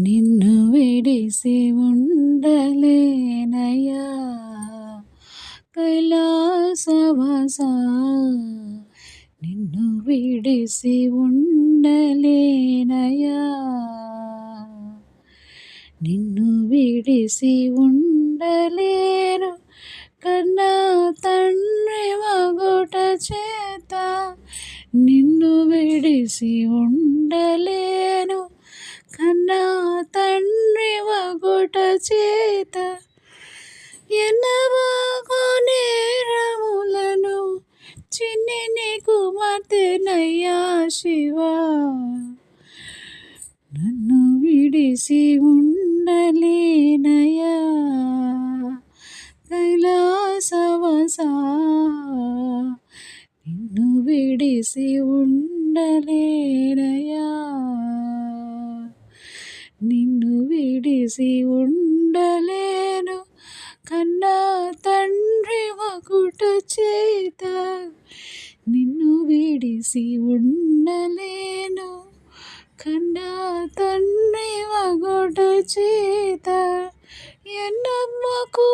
నిన్ను విడిసి ఉండలేనయ్యా కైలాసవాసా, నిన్ను విడిసి ఉండలేనయ్యా, నిన్ను విడిసి ఉండలేను కన్నా తండ్రి మగుట చేత, నిన్ను విడిసి ఉండలేను కన్నా తండ్రి మగుట చేత, ఎన్నబాగు నేరములను చిన్ని నీ కుమార్తెనయ్యా శివా, నన్ను విడిసి ఉండలేనయ్యా కైలాసవాసా, నిన్ను విడిసి ఉండలేనయ్యా, నిన్ను విడిసి ఉండలేను కన్నా తండ్రి మగుట చేత, నిన్ను విడిసి ఉండలేను కన్నా తండ్రి మగుట చేత, ఎన్నమ్మకు